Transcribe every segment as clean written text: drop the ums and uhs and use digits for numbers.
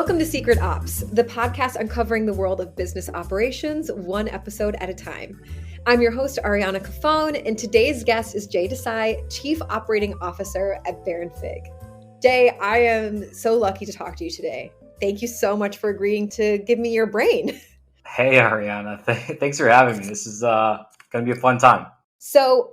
Welcome to Secret Ops, the podcast uncovering the world of business operations, one episode at a time. I'm your host, Ariana Cafone, and today's guest is Jay Desai, Chief Operating Officer at Baronfig. Jay, I am so lucky to talk to you today. Thank you so much for agreeing to give me your brain. Hey, Ariana. Thanks for having me. This is going to be a fun time. So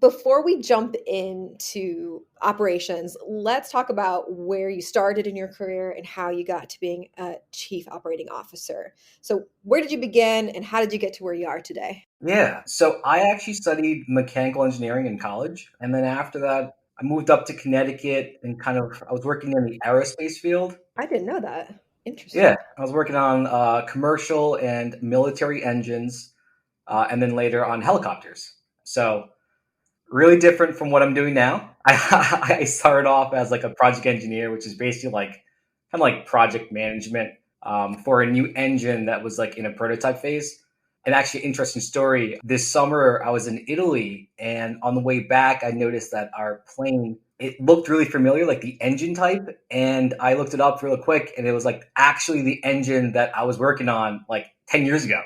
before we jump into operations, let's talk about where you started in your career and how you got to being a chief operating officer. So where did you begin and how did you get to where you are today? Yeah. So I actually studied mechanical engineering in college. And then after that, I moved up to Connecticut and I was working in the aerospace field. I didn't know that. Interesting. Yeah. I was working on commercial and military engines, and then later on helicopters. So really different from what I'm doing now. I started off as like a project engineer, which is basically like project management for a new engine that was like in a prototype phase. And actually, interesting story. This summer, I was in Italy, and on the way back, I noticed that our plane, it looked really familiar, like the engine type. And I looked it up real quick, and it was like actually the engine that I was working on like 10 years ago.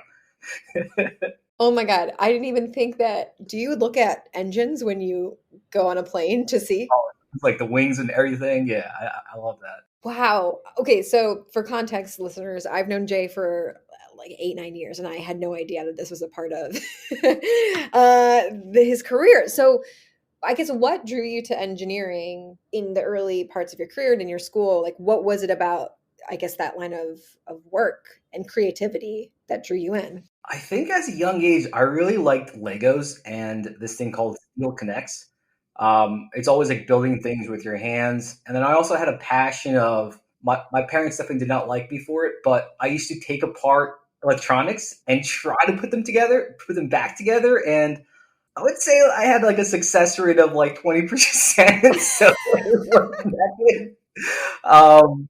Oh my God. I didn't even think that. Do you look at engines when you go on a plane to see? It's like the wings and everything. Yeah, I love that. Wow. Okay. So for context, listeners, I've known Jay for like 8-9 years, and I had no idea that this was a part of his career. So I guess what drew you to engineering in the early parts of your career and in your school? Like, what was it about, I guess, that line of work and creativity that drew you in? I think as a young age, I really liked Legos and this thing called Steel Connects. It's always like building things with your hands. And then I also had a passion of my parents definitely did not like me for it, but I used to take apart electronics and try to put them back together. And I would say I had like a success rate of like 20%. So it wasn't that good. Um,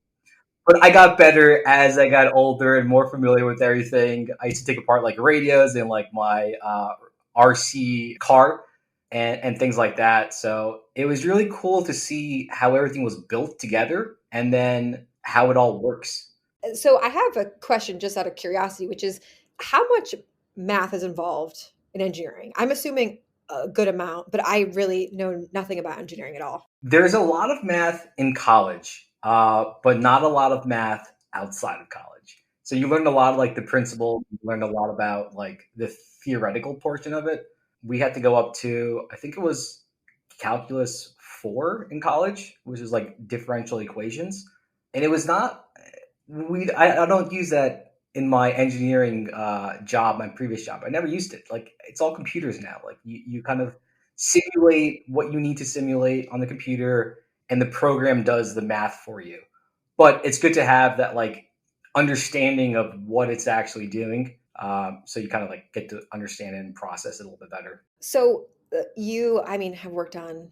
but I got better as I got older and more familiar with everything. I used to take apart like radios and like my RC car and things like that. So it was really cool to see how everything was built together and then how it all works. So I have a question just out of curiosity, which is how much math is involved in engineering? I'm assuming a good amount, but I really know nothing about engineering at all. There's a lot of math in college, but not a lot of math outside of college. So you learn a lot of like the principles, you learn a lot about like the theoretical portion of it. We had to go up to, I think it was calculus 4 in college, which is like differential equations. And it was not, I don't use that in my engineering job, my previous job. I never used it. Like it's all computers now. Like you kind of simulate what you need to simulate on the computer and the program does the math for you. But it's good to have that like understanding of what it's actually doing. So you kind of like get to understand it and process it a little bit better. So you, I mean, have worked on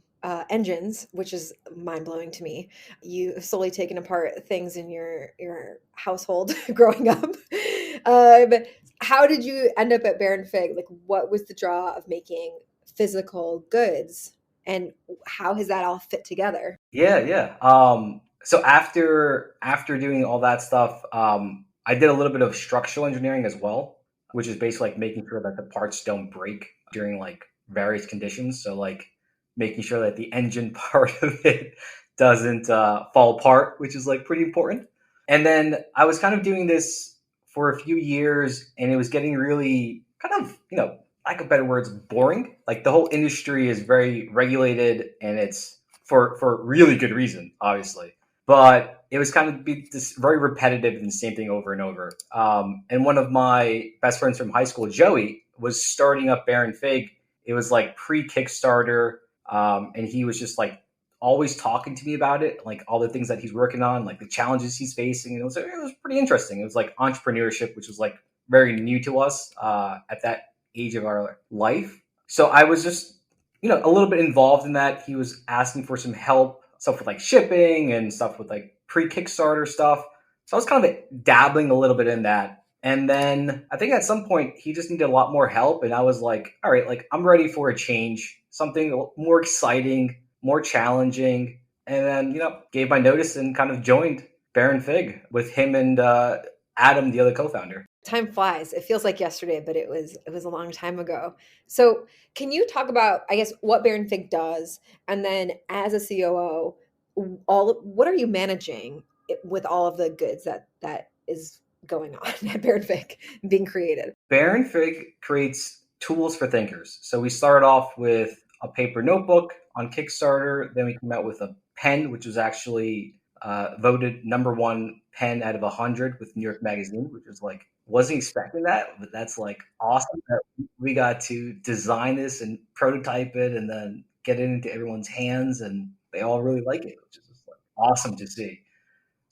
engines, which is mind blowing to me. You have slowly taken apart things in your household growing up. How did you end up at Baronfig? Like, what was the draw of making physical goods, and how has that all fit together? Yeah. So after doing all that stuff, I did a little bit of structural engineering as well, which is basically like making sure that the parts don't break during like various conditions. So like making sure that the engine part of it doesn't fall apart, which is like pretty important. And then I was kind of doing this for a few years, and it was getting really kind of, lack of better words, boring. Like the whole industry is very regulated, and it's for really good reason, obviously. But it was kind of be this very repetitive and the same thing over and over. And one of my best friends from high school, Joey, was starting up Baronfig. It was like pre-Kickstarter, and he was just like always talking to me about it, like all the things that he's working on, like the challenges he's facing. And it was pretty interesting. It was like entrepreneurship, which was like very new to us at that age of our life. So I was just, a little bit involved in that. He was asking for some help, stuff with like shipping and stuff with like pre-Kickstarter stuff. So I was kind of dabbling a little bit in that. And then I think at some point he just needed a lot more help. And I was like, all right, like I'm ready for a change, something more exciting, more challenging. And then, gave my notice and kind of joined Baronfig with him and Adam, the other co-founder. Time flies. It feels like yesterday, but it was a long time ago. So, can you talk about, I guess, what Baronfig does, and then as a COO, all what are you managing with all of the goods that is going on at Baronfig being created? Baronfig creates tools for thinkers. So we started off with a paper notebook on Kickstarter. Then we came out with a pen, which was actually voted number one pen out of 100 with New York Magazine, which was like, wasn't expecting that, but that's like awesome that we got to design this and prototype it and then get it into everyone's hands and they all really like it, which is just like awesome to see.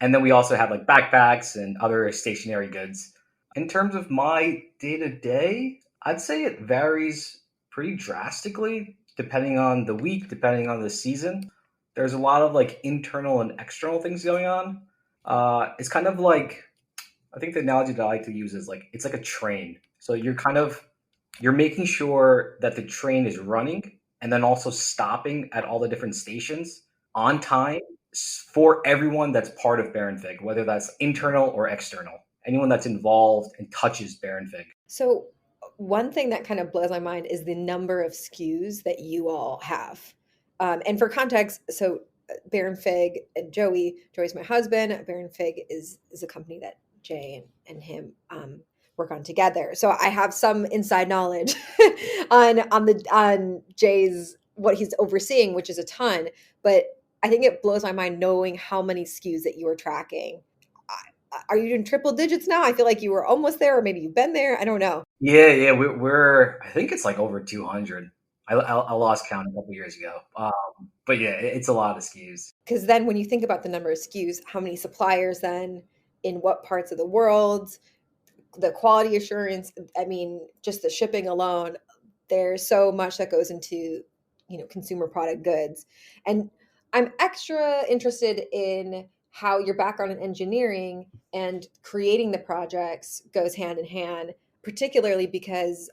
And then we also have like backpacks and other stationary goods. In terms of my day to day, I'd say it varies pretty drastically depending on the week, depending on the season. There's a lot of like internal and external things going on. It's kind of like, I think the analogy that I like to use is like it's like a train. So you're making sure that the train is running and then also stopping at all the different stations on time for everyone that's part of Baronfig, whether that's internal or external. Anyone that's involved and touches Baronfig. So, one thing that kind of blows my mind is the number of SKUs that you all have. And for context, so Baron Fig and Joey's my husband. Baron Fig is a company that Jay and him work on together. So I have some inside knowledge on Jay's what he's overseeing, which is a ton. But I think it blows my mind knowing how many SKUs that you are tracking. Are you in triple digits now? I feel like you were almost there, or maybe you've been there. I don't know. Yeah. We're I think it's like over 200. I lost count a couple years ago. But yeah, it's a lot of SKUs. Because then when you think about the number of SKUs, how many suppliers then, in what parts of the world, the quality assurance, I mean, just the shipping alone, there's so much that goes into, consumer product goods. And I'm extra interested in how your background in engineering and creating the projects goes hand in hand, particularly because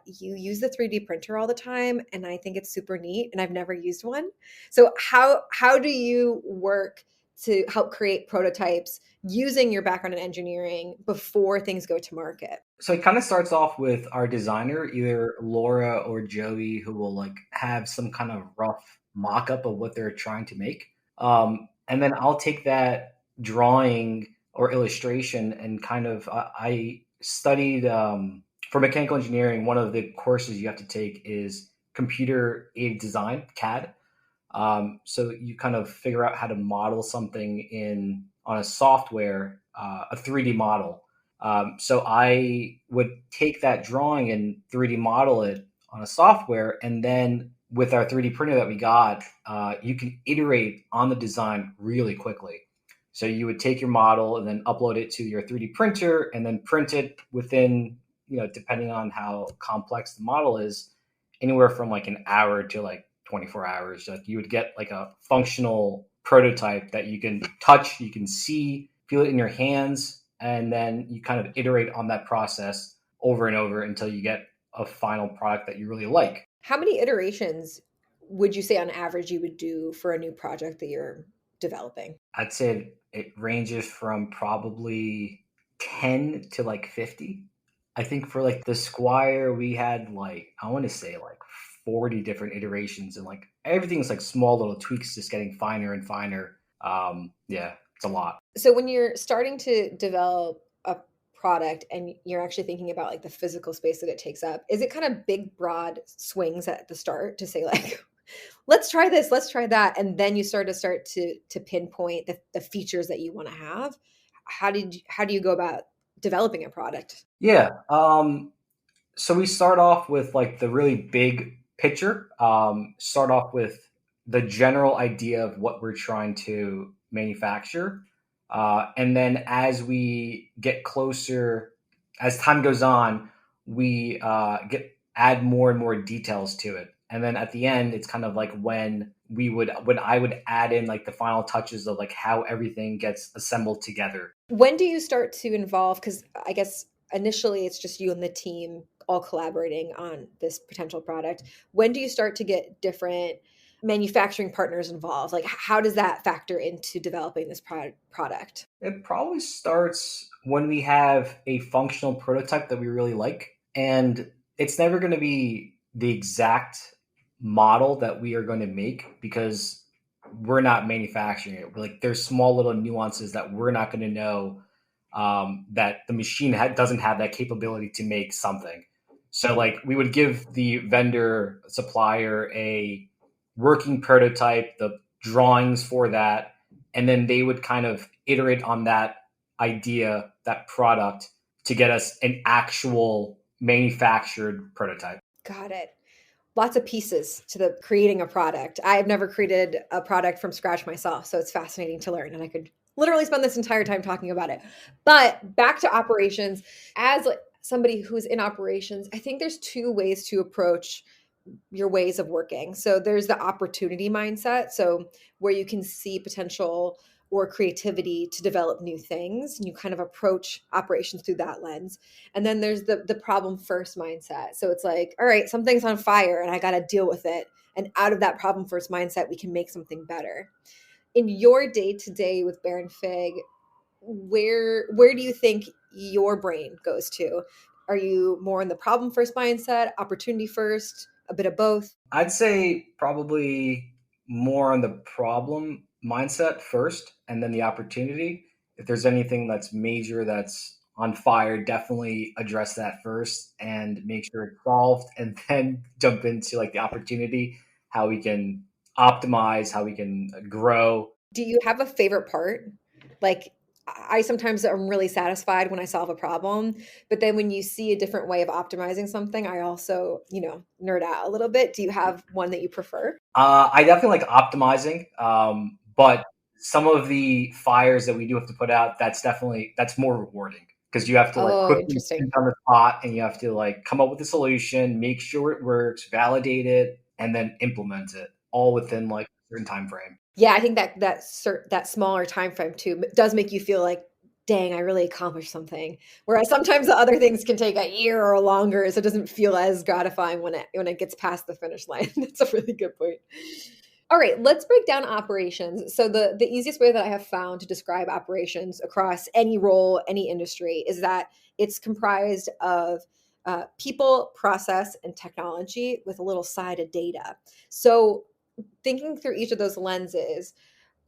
you use the 3D printer all the time, and I think it's super neat, and I've never used one. So how do you work to help create prototypes using your background in engineering before things go to market? So it kind of starts off with our designer, either Laura or Joey, who will like have some kind of rough mock-up of what they're trying to make. And then I'll take that drawing or illustration and kind of I studied for mechanical engineering. One of the courses you have to take is computer aided design, CAD. So you kind of figure out how to model something in on a software, a 3D model. So I would take that drawing and 3D model it on a software, and then with our 3D printer that we got, you can iterate on the design really quickly. So you would take your model and then upload it to your 3D printer, and then print it within, depending on how complex the model is, anywhere from like an hour to like 24 hours. Like you would get like a functional prototype that you can touch, you can see, feel it in your hands, and then you kind of iterate on that process over and over until you get a final product that you really like. How many iterations would you say on average you would do for a new project that you're developing? I'd say it ranges from probably 10 to like 50. I think for like the Squire, we had like, I want to say like 40 different iterations and like everything's like small little tweaks, just getting finer and finer. Yeah, it's a lot. So when you're starting to develop a product and you're actually thinking about like the physical space that it takes up, is it kind of big, broad swings at the start to say like, let's try this, let's try that, and then you start to pinpoint the features that you want to have? How do you go about developing a product? Yeah. So we start off with like the really big picture. Start off with the general idea of what we're trying to manufacture, and then as we get closer, as time goes on, we get add more and more details to it. And then at the end, it's kind of like when I would add in like the final touches of like how everything gets assembled together. When do you start to involve, because I guess initially it's just you and the team all collaborating on this potential product. When do you start to get different manufacturing partners involved? Like, how does that factor into developing this product? It probably starts when we have a functional prototype that we really like. And it's never going to be the exact model that we are going to make because we're not manufacturing it. Like there's small little nuances that we're not going to know that the machine doesn't have that capability to make something. So like we would give the vendor supplier a working prototype, the drawings for that, and then they would kind of iterate on that idea, that product to get us an actual manufactured prototype. Got it. Lots of pieces to the creating a product. I have never created a product from scratch myself, so it's fascinating to learn, and I could literally spend this entire time talking about it. But back to operations, as like somebody who's in operations, I think there's two ways to approach your ways of working. So there's the opportunity mindset, so where you can see potential or creativity to develop new things, and you kind of approach operations through that lens. And then there's the problem first mindset. So it's like, all right, something's on fire and I got to deal with it. And out of that problem first mindset, we can make something better. In your day to day with Baronfig, where do you think your brain goes to? Are you more in the problem first mindset, opportunity first, a bit of both? I'd say probably more on the problem mindset first and then the opportunity. If there's anything that's major that's on fire, definitely address that first and make sure it's solved and then jump into like the opportunity, how we can optimize, how we can grow. Do you have a favorite part? Like, I sometimes am really satisfied when I solve a problem, but then when you see a different way of optimizing something, I also, nerd out a little bit. Do you have one that you prefer? I definitely like optimizing, but some of the fires that we do have to put out, that's more rewarding because you have to like Oh, quickly interesting. think on the spot and you have to like come up with a solution, make sure it works, validate it, and then implement it all within like a certain time frame. Yeah, I think that smaller time frame too does make you feel like, dang, I really accomplished something. Whereas sometimes the other things can take a year or longer, so it doesn't feel as gratifying when it gets past the finish line. That's a really good point. All right, let's break down operations. So the easiest way that I have found to describe operations across any role, any industry, is that it's comprised of people, process, and technology with a little side of data. So thinking through each of those lenses,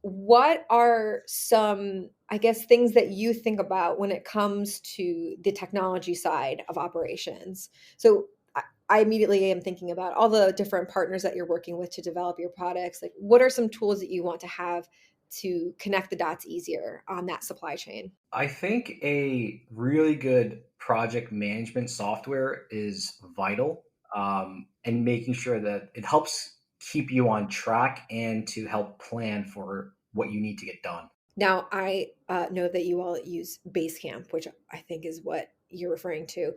what are some, I guess, things that you think about when it comes to the technology side of operations? So I immediately am thinking about all the different partners that you're working with to develop your products. Like, what are some tools that you want to have to connect the dots easier on that supply chain? I think a really good project management software is vital, and making sure that it helps keep you on track and to help plan for what you need to get done. Now, I know that you all use Basecamp, which I think is what you're referring to.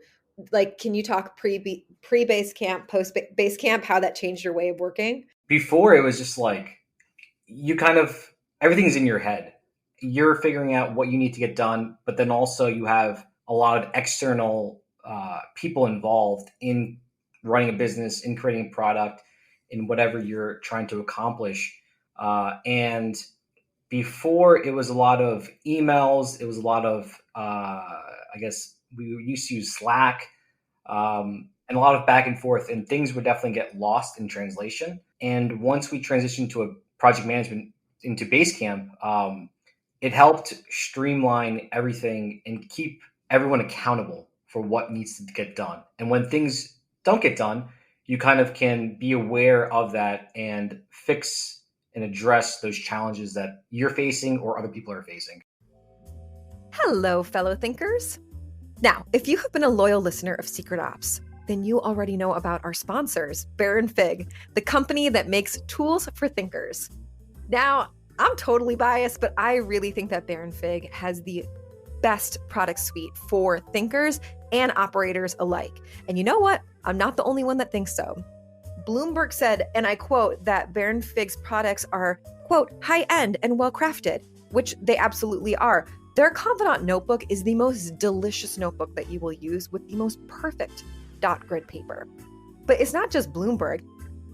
Like, can you talk pre Basecamp, post Basecamp, how that changed your way of working? Before it was just like you kind of everything's in your head. You're figuring out what you need to get done, but then also you have a lot of external people involved in running a business, in creating a product, in whatever you're trying to accomplish. And before it was a lot of emails, it was a lot of I guess we used to use Slack, and a lot of back and forth, and things would definitely get lost in translation. And once we transitioned to a project management into Basecamp, it helped streamline everything and keep everyone accountable for what needs to get done. And when things don't get done, you kind of can be aware of that and fix and address those challenges that you're facing or other people are facing. Hello, fellow thinkers. Now, if you have been a loyal listener of Secret Ops, then you already know about our sponsors, Baronfig, the company that makes tools for thinkers. Now, I'm totally biased, but I really think that Baronfig has the best product suite for thinkers and operators alike. And you know what? I'm not the only one that thinks so. Bloomberg said, and I quote, that Baronfig's products are, quote, high-end and well-crafted, which they absolutely are. Their Confidant notebook is the most delicious notebook that you will use with the most perfect dot grid paper. But it's not just Bloomberg.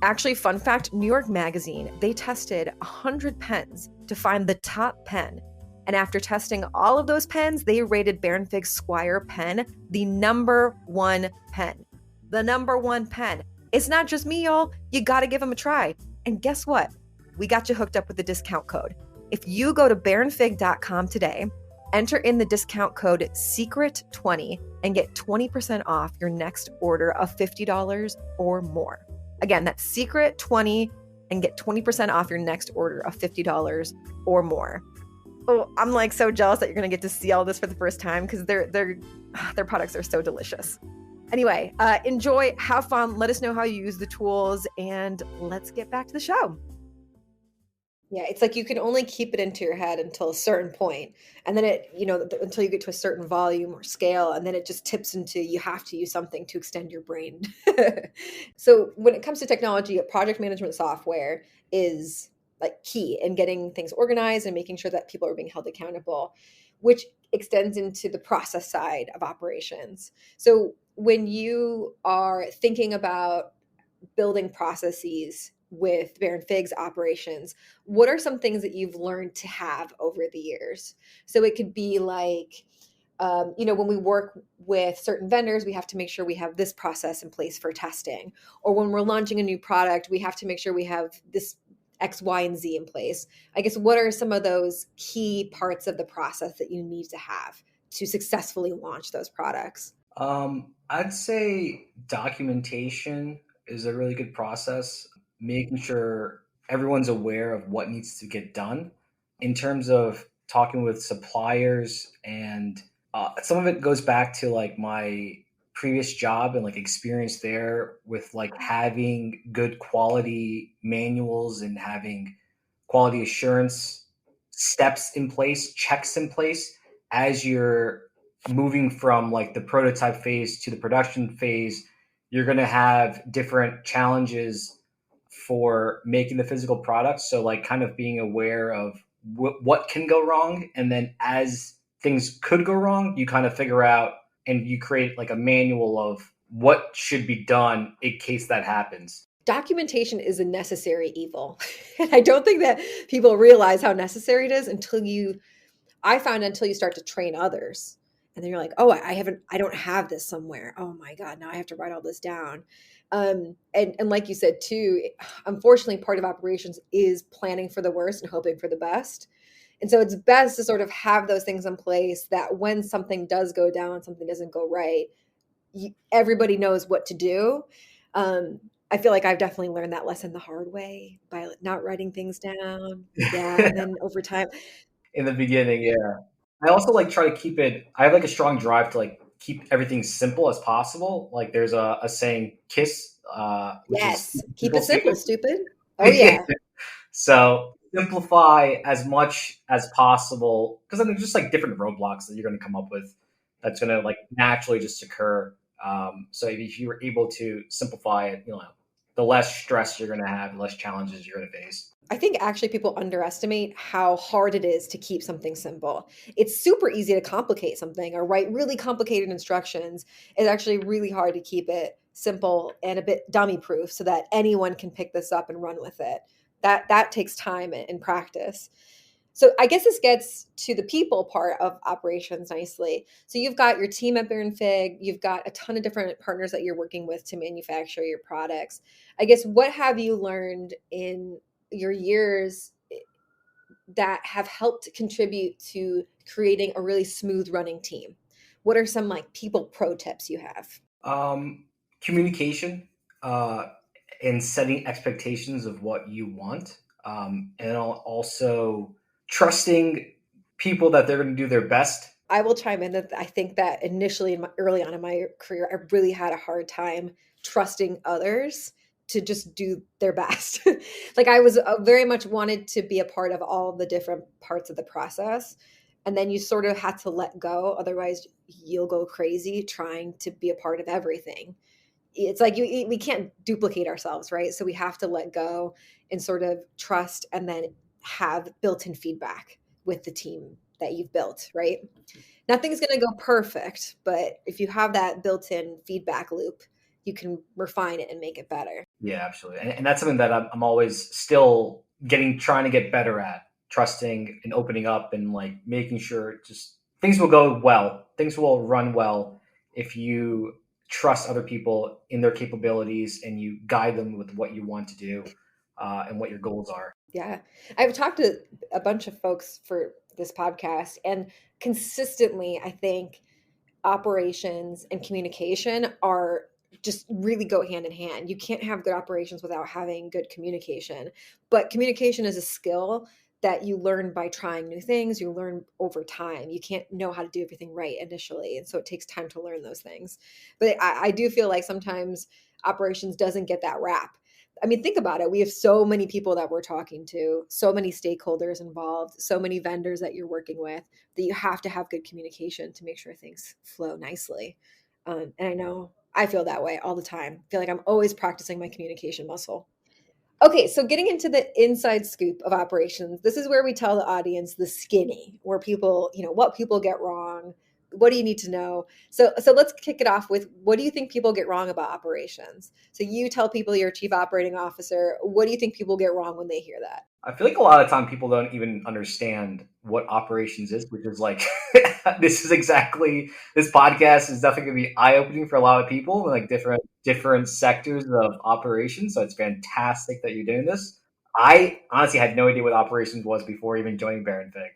Actually, fun fact, New York Magazine, they tested 100 pens to find the top pen. And after testing all of those pens, they rated Baronfig's Squire pen the number one pen. The number one pen. It's not just me, y'all. You got to give them a try. And guess what? We got you hooked up with the discount code. If you go to baronfig.com today, enter in the discount code SECRET20 and get 20% off your next order of $50 or more. Again, that's SECRET20 and get 20% off your next order of $50 or more. Oh, I'm like so jealous that you're going to get to see all this for the first time because their products are so delicious. Anyway, enjoy, have fun, let us know how you use the tools, and let's get back to the show. Yeah, it's like you can only keep it into your head until a certain point, and then until you get to a certain volume or scale, and then it just tips into you have to use something to extend your brain. So when it comes to technology, project management software is like key in getting things organized and making sure that people are being held accountable, which extends into the process side of operations. So when you are thinking about building processes with Baronfig's operations, what are some things that you've learned to have over the years? So it could be like, when we work with certain vendors, we have to make sure we have this process in place for testing. Or when we're launching a new product, we have to make sure we have this X, Y, and Z in place. I guess what are some of those key parts of the process that you need to have to successfully launch those products? I'd say documentation is a really good process, making sure everyone's aware of what needs to get done in terms of talking with suppliers. And some of it goes back to like my previous job and like experience there with like having good quality manuals and having quality assurance steps in place, checks in place as you're moving from like the prototype phase to the production phase. You're going to have different challenges for making the physical product. So like kind of being aware of what can go wrong. And then as things could go wrong, you kind of figure out and you create like a manual of what should be done in case that happens. Documentation is a necessary evil. And I don't think that people realize how necessary it is until you start to train others. And then you're like, oh, I don't have this somewhere. Oh my God, now I have to write all this down. And like you said too, unfortunately, part of operations is planning for the worst and hoping for the best. And so it's best to sort of have those things in place that when something does go down, something doesn't go right, everybody knows what to do. I feel like I've definitely learned that lesson the hard way by not writing things down. Yeah. And then over time, In the beginning, yeah. I also like try to keep it. I have like a strong drive to like keep everything simple as possible. Like there's a saying, "Kiss," which is yes, keep simple, it simple, stupid. stupid. Oh yeah. So simplify as much as possible because then there's just like different roadblocks that you're going to come up with that's going to like naturally just occur. So if you were able to simplify it, the less stress you're going to have, the less challenges you're going to face. I think actually people underestimate how hard it is to keep something simple. It's super easy to complicate something or write really complicated instructions. It's actually really hard to keep it simple and a bit dummy proof so that anyone can pick this up and run with it. That takes time and practice. So I guess this gets to the people part of operations nicely. So you've got your team at Baronfig, you've got a ton of different partners that you're working with to manufacture your products. I guess what have you learned in your years that have helped contribute to creating a really smooth running team? What are some like people pro tips you have? Communication uh, and setting expectations of what you want, and also trusting people that they're going to do their best. I will chime in that I think that initially early on in my career, I really had a hard time trusting others to just do their best. Like I was very much wanted to be a part of all the different parts of the process. And then you sort of had to let go. Otherwise you'll go crazy trying to be a part of everything. It's like we can't duplicate ourselves, right? So we have to let go and sort of trust and then have built-in feedback with the team that you've built, right? Nothing's going to go perfect, but if you have that built-in feedback loop, you can refine it and make it better. Yeah, absolutely. And that's something that I'm always still trying to get better at, trusting and opening up and like making sure just things will go well. Things will run well if you trust other people in their capabilities and you guide them with what you want to do and what your goals are. Yeah. I've talked to a bunch of folks for this podcast, and consistently, I think operations and communication are just really go hand in hand. You can't have good operations without having good communication. But communication is a skill that you learn by trying new things, you learn over time. You can't know how to do everything right initially. And so it takes time to learn those things. But I do feel like sometimes operations doesn't get that rap. I mean, think about it. We have so many people that we're talking to, so many stakeholders involved, so many vendors that you're working with, that you have to have good communication to make sure things flow nicely. And I know I feel that way all the time. I feel like I'm always practicing my communication muscle. Okay, so getting into the inside scoop of operations, this is where we tell the audience the skinny, where people, what people get wrong. What do you need to know? So let's kick it off with, what do you think people get wrong about operations? So you tell people you're a chief operating officer. What do you think people get wrong when they hear that? I feel like a lot of time people don't even understand what operations is, which is like this podcast is definitely going to be eye opening for a lot of people, like different sectors of operations. So it's fantastic that you're doing this. I honestly had no idea what operations was before even joining Baronfig.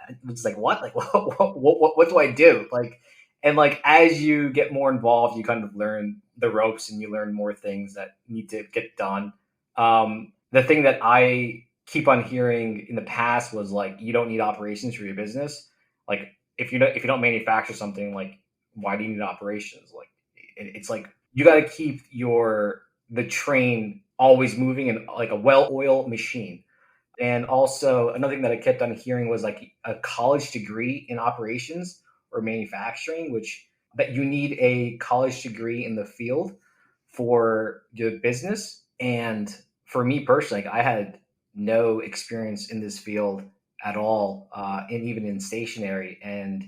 I was like, what? Like, what do I do? Like, and like as you get more involved, you kind of learn the ropes and you learn more things that need to get done. The thing that I keep on hearing in the past was like, you don't need operations for your business. Like if you don't manufacture something, like why do you need operations? Like it's like you got to keep the train always moving and like a well-oiled machine. And also another thing that I kept on hearing was like a college degree in operations or manufacturing, which that you need a college degree in the field for your business. And for me personally, like, I had no experience in this field at all, and even in stationary. And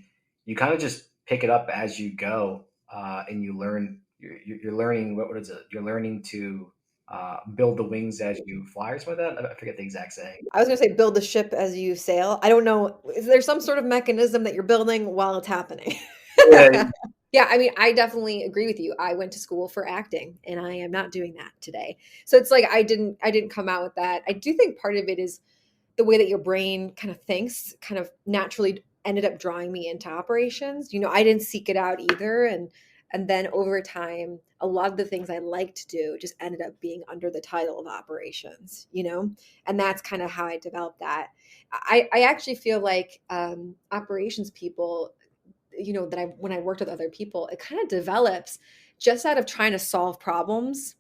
you kind of just pick it up as you go, and you learn. You're learning what is it? You're learning to build the wings as you fly or something like that. I forget the exact saying. I was going to say, build the ship as you sail. I don't know. Is there some sort of mechanism that you're building while it's happening? Yeah, Yeah, I mean, I definitely agree with you. I went to school for acting, and I am not doing that today. So it's like I didn't come out with that. I do think part of it is the way that your brain kind of thinks, kind of naturally ended up drawing me into operations. I didn't seek it out either, and then over time, a lot of the things I like to do just ended up being under the title of operations. And that's kind of how I developed that. I actually feel like operations people, that when I worked with other people, it kind of develops just out of trying to solve problems.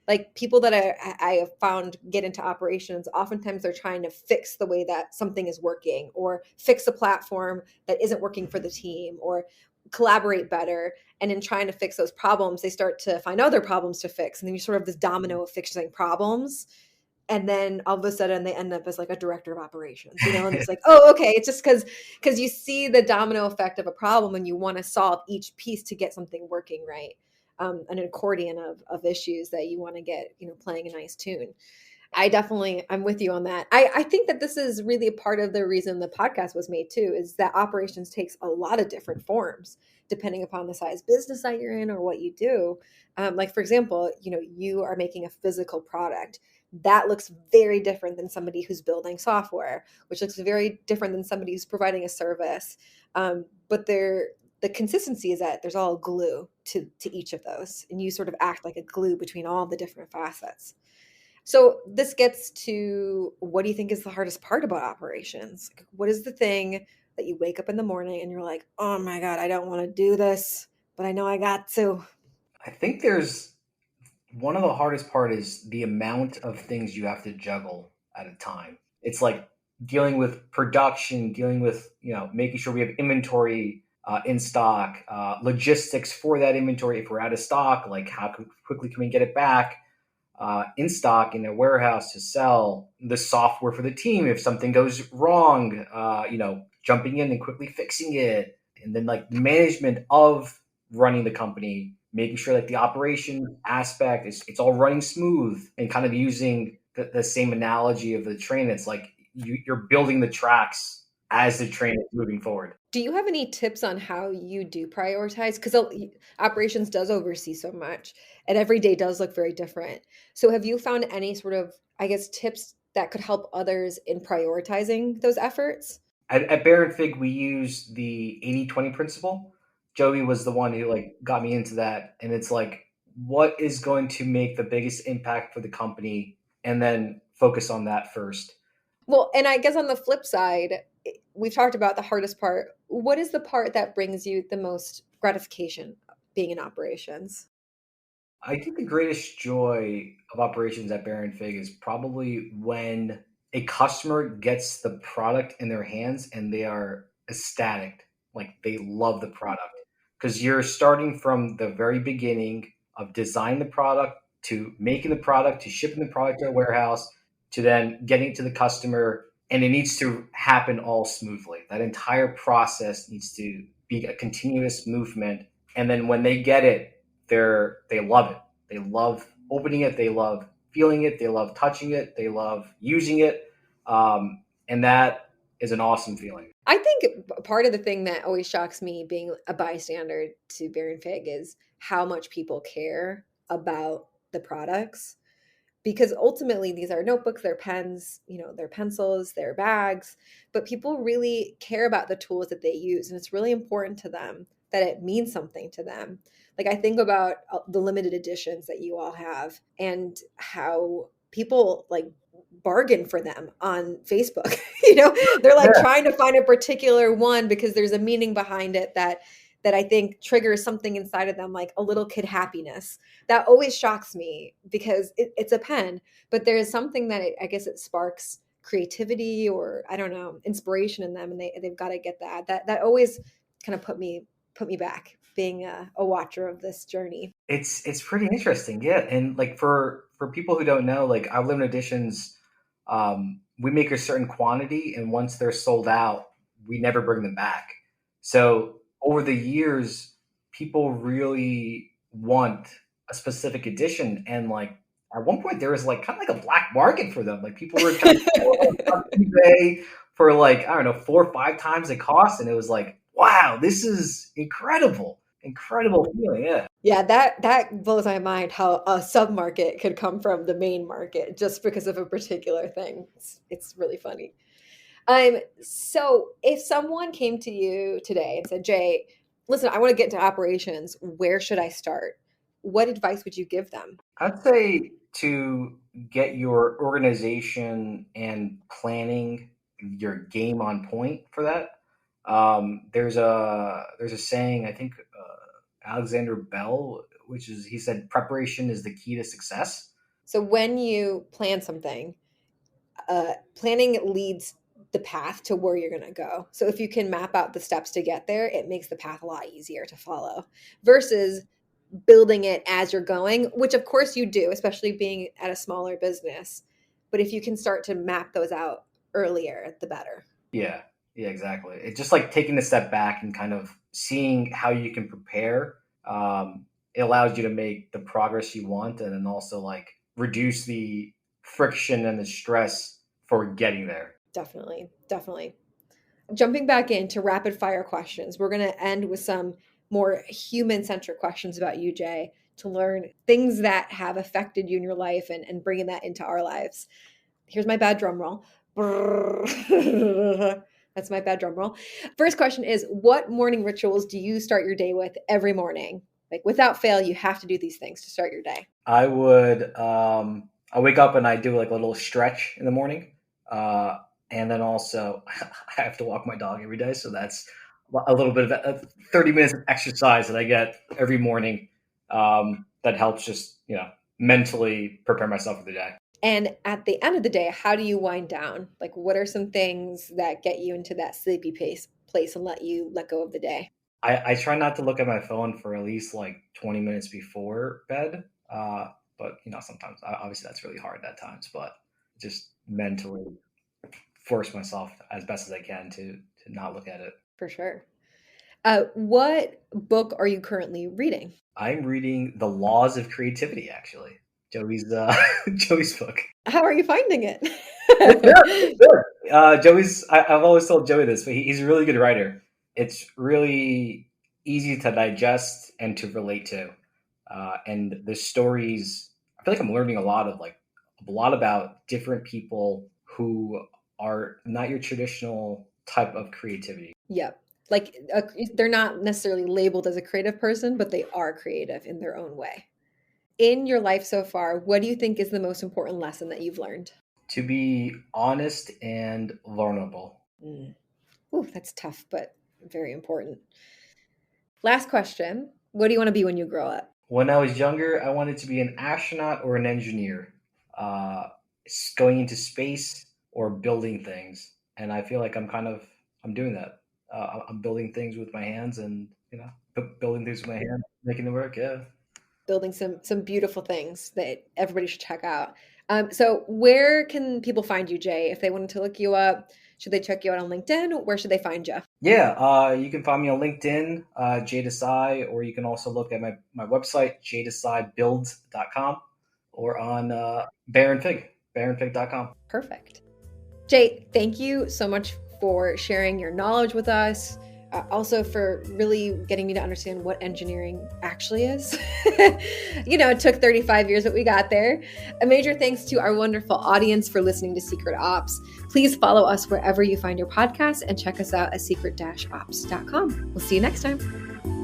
Like people that I have found get into operations, oftentimes they're trying to fix the way that something is working, or fix a platform that isn't working for the team, or collaborate better. And in trying to fix those problems, they start to find other problems to fix. And then you sort of this domino of fixing problems. And then all of a sudden they end up as like a director of operations, and it's like, oh, okay. It's just because you see the domino effect of a problem and you want to solve each piece to get something working right. An accordion of issues that you want to get, playing a nice tune. I'm with you on that. I think that this is really a part of the reason the podcast was made too, is that operations takes a lot of different forms depending upon the size business that you're in or what you do. Like for example, you are making a physical product that looks very different than somebody who's building software, which looks very different than somebody who's providing a service. But the consistency is that there's all glue to each of those, and you sort of act like a glue between all the different facets. So this gets to, what do you think is the hardest part about operations? What is the thing that you wake up in the morning and you're like, oh my God, I don't want to do this, but I know I got to? I think there's one of the hardest part is the amount of things you have to juggle at a time. It's like dealing with production, dealing with making sure we have inventory in stock, logistics for that inventory. If we're out of stock, like quickly can we get it back in stock in a warehouse to sell? The software for the team if something goes wrong, jumping in and quickly fixing it, and then like management of running the company making sure that the operation aspect is it's all running smooth, and kind of using the same analogy of the train. It's like you're building the tracks as the train is moving forward. Do you have any tips on how you do prioritize? Because operations does oversee so much, and every day does look very different. So, have you found any sort of, I guess, tips that could help others in prioritizing those efforts? At Baronfig, we use the 80/20 principle. Joey was the one who like got me into that, and it's like, what is going to make the biggest impact for the company, and then focus on that first. Well, and I guess on the flip side, we've talked about the hardest part. What is the part that brings you the most gratification being in operations? I think the greatest joy of operations at Baronfig is probably when a customer gets the product in their hands and they are ecstatic, like they love the product. Because you're starting from the very beginning of designing the product to making the product to shipping the product to a warehouse to then getting it to the customer, and it needs to happen all smoothly. That entire process needs to be a continuous movement, and then when they get it, they love it. They love opening it. They love feeling it. They love touching it. They love using it, and that is an awesome feeling. I think part of the thing that always shocks me being a bystander to Baron Fig is how much people care about the products, because ultimately these are notebooks, they're pens, they're pencils, they're bags, but people really care about the tools that they use, and it's really important to them that it means something to them. Like I think about the limited editions that you all have and how people like bargain for them on Facebook. They're like Yeah. trying to find a particular one because there's a meaning behind it that I think triggers something inside of them, like a little kid happiness. That always shocks me because it's a pen, but there is something that I guess it sparks creativity or I don't know, inspiration in them, and they've got to get that. That always kind of put me back being a watcher of this journey. It's pretty interesting, yeah. And like for people who don't know, like our limited editions, we make a certain quantity, and once they're sold out, we never bring them back. So over the years, people really want a specific edition, and like at one point there was like kind of like a black market for them. Like people were trying to sell them on eBay for like I don't know 4 or 5 times the cost, and it was like, wow, this is incredible, incredible feeling, yeah. Yeah, that blows my mind how a sub-market could come from the main market just because of a particular thing. It's really funny. So if someone came to you today and said, Jay, listen, I want to get into operations, where should I start? What advice would you give them? I'd say to get your organization and planning your game on point for that. There's a saying, I think Alexander Bell, which is he said preparation is the key to success. So when you plan something, planning leads the path to where you're going to go. So if you can map out the steps to get there, it makes the path a lot easier to follow versus building it as you're going, which of course you do, especially being at a smaller business. But if you can start to map those out earlier, the better. Yeah, yeah, exactly. It's just like taking a step back and kind of seeing how you can prepare. It allows you to make the progress you want, and then also like reduce the friction and the stress for getting there. Definitely. Definitely. Jumping back into rapid fire questions, we're going to end with some more human centric questions about you, Jay, to learn things that have affected you in your life and bringing that into our lives. Here's my bad drum roll. That's my bad drum roll. First question is, what morning rituals do you start your day with every morning? Like without fail, you have to do these things to start your day. I wake up and I do like a little stretch in the morning. Uh, and then also I have to walk my dog every day. So that's a little bit of 30 minutes of exercise that I get every morning. That helps just, mentally prepare myself for the day. And at the end of the day, how do you wind down? Like, what are some things that get you into that sleepy place and let you let go of the day? I try not to look at my phone for at least like 20 minutes before bed. But sometimes obviously that's really hard at times, but just mentally force myself as best as I can to not look at it. For sure. What book are you currently reading? I'm reading The Laws of Creativity, actually. Joey's Joey's book. How are you finding It's good. it? It's good. I've always told Joey this, but he's a really good writer. It's really easy to digest and to relate to. And the stories, I feel like I'm learning a lot about different people who are not your traditional type of creativity. Yep. Like they're not necessarily labeled as a creative person, but they are creative in their own way. In your life so far, what do you think is the most important lesson that you've learned? To be honest and vulnerable. Mm. Ooh, that's tough, but very important. Last question. What do you want to be when you grow up? When I was younger, I wanted to be an astronaut or an engineer, going into space or building things. And I feel like I'm doing that. I'm building things with my hands, and building things with my hands, making it work. Yeah. Building some beautiful things that everybody should check out. So where can people find you, Jay? If they wanted to look you up, should they check you out on LinkedIn? Where should they find you? Yeah, you can find me on LinkedIn, Jay Desai, or you can also look at my website, jaydesaibuilds.com, or on Baronfig, baronfig.com. Perfect. Jay, thank you so much for sharing your knowledge with us. Also for really getting me to understand what engineering actually is. It took 35 years, but we got there. A major thanks to our wonderful audience for listening to Secret Ops. Please follow us wherever you find your podcast and check us out at secret-ops.com. We'll see you next time.